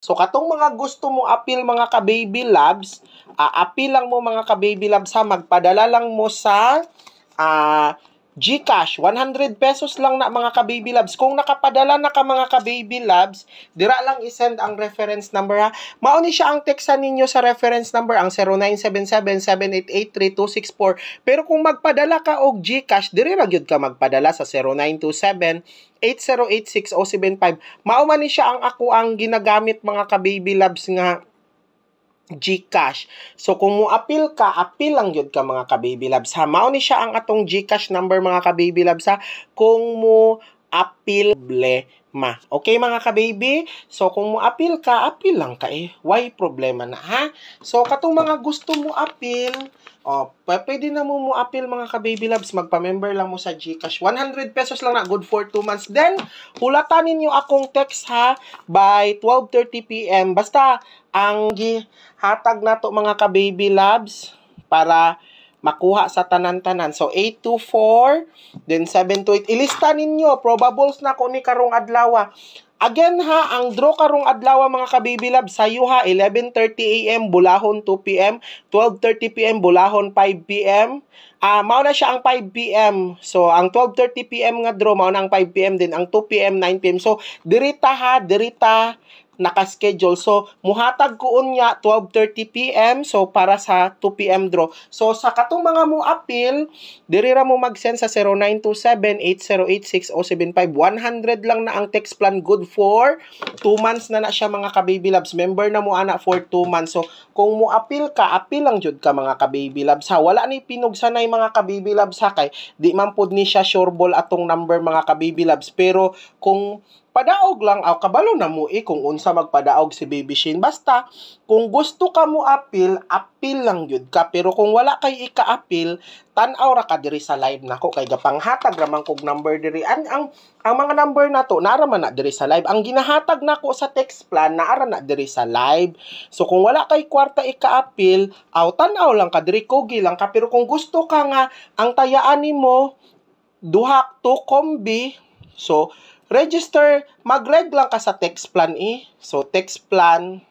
So katong mga gusto mo appeal mga ka-baby loves, appeal lang mo mga ka-baby loves ha, magpadala lang mo sa GCash, 100 pesos lang na mga ka-baby loves. Kung nakapadala na ka mga ka-baby loves, dira lang isend ang reference number ha. Mauni siya ang textan ninyo sa reference number, ang 0977-7883-264. Pero kung magpadala ka og GCash, diri ra gyud ka magpadala sa 0927-8086-075. Mao man ni siya ang ako ang ginagamit mga ka-baby loves nga GCash. So kung mo appeal ka, appeal lang yun ka mga ka-baby loves ha. Mao ni siya ang atong GCash number mga ka-baby loves ha. Kung mo appeal problema. Okay mga ka-baby? So kung mo appeal ka, appeal lang ka eh. Why problema na ha? So katong mga gusto mo appeal, pwede na mo appeal mga ka-baby loves. Magpa-member lang mo sa GCash. 100 pesos lang na, good for 2 months. Then, hulatan ninyo akong text ha by 12:30 PM. Basta ang hatag na to mga ka-baby loves para makuha sa tanan-tanan. So, 824, then 728. Ilista ninyo, probables na ko ni karong adlaw. Again ha, ang draw karong adlaw mga ka-baby loves, sayo ha, 11:30 AM, bulahon 2 PM, 12:30 PM, bulahon 5 PM. Mao na siya ang 5 PM. So, ang 12:30 PM nga draw, mao na ang 5 PM din, ang 2 PM, 9 PM. So, dirita ha, dirita naka-schedule. So, muhatag ko unya 12:30 PM. So, para sa 2 PM draw. So, sa katong mga mo appeal, diri ra mo mag-send sa 0927-8086-075. 100 lang na ang text plan, good for 2 months na siya mga ka-baby loves. Member na mo ana for 2 months. So, kung mo appeal ka, appeal lang jud ka mga ka-baby loves ha. Wala ni pinugsanay mga ka-baby loves ha, kay di man pud ni siya sureball atong number mga ka-baby loves. Pero kung padaog lang, kabalo na mo kung unsa magpadaog si Baby Shane. Basta, kung gusto ka mo appeal, appeal lang yun ka. Pero kung wala kay ika-appeal, tan-aw ra ka diri sa live nako, kay gapanghatag ramang kog number diri. Ang mga number na to, naara man na diri sa live. Ang ginahatag nako sa text plan, naara na diri sa live. So, kung wala kay kwarta ika-appeal, tan-aw lang ka diri, kogi lang ka. Pero kung gusto ka nga, ang tayaan nimo duha to kombi, so, register, mag-reg lang ka sa text plan So, text plan,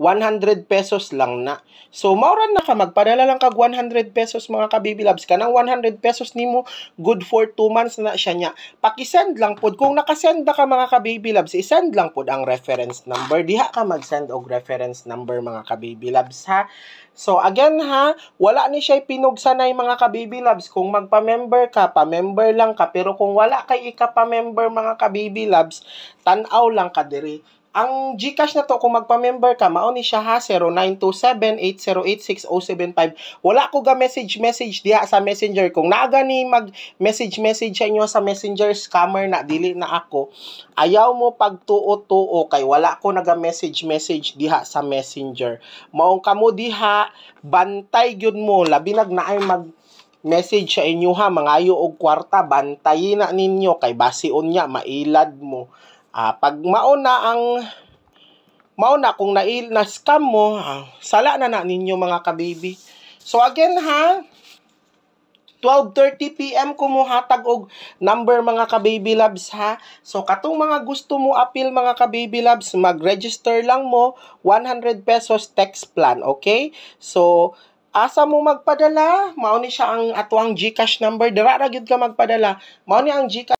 100 pesos lang na. So, mauran na ka, magpadala lang kag 100 pesos mga ka-baby loves. Kanang 100 pesos nimo, good for 2 months na siya niya. Pakisend lang pod. Kung nakasend na ka mga ka-baby loves, isend lang pod ang reference number. Diha ka mag-send og reference number mga ka-baby loves ha. So, again ha, wala ni siya pinugsanay mga ka-baby loves. Kung magpa-member ka, pa-member lang ka. Pero kung wala kay ika-pa-member mga ka-baby loves, tan-aw lang ka diri. Ang GCash na to, kung magpa-member ka, mauni siya ha, 0927-8086-075. Wala ko ga message diha sa messenger. Kung naaga ni mag-message sa inyo sa messenger, scammer na, dili na ako. Ayaw mo pagtuo-tuo, kay wala ko naga-message diha sa messenger. Maong kamo diha, bantay gyud mo, labi nagnaay message sa inyo ha, mangayo og kwarta, bantayin na ninyo, kay base unya, mailad mo. Pag mauna kung na-scam mo, sala na ninyo mga ka-baby. So again ha, 12:30 PM ko mo hatag og number mga ka-baby loves ha. So katong mga gusto mo appeal mga ka-baby loves, mag-register lang mo, 100 pesos text plan, okay? So asa mo magpadala, mao ni siya ang atuang GCash number, dira ra gyud ka magpadala. Mao ni ang GCash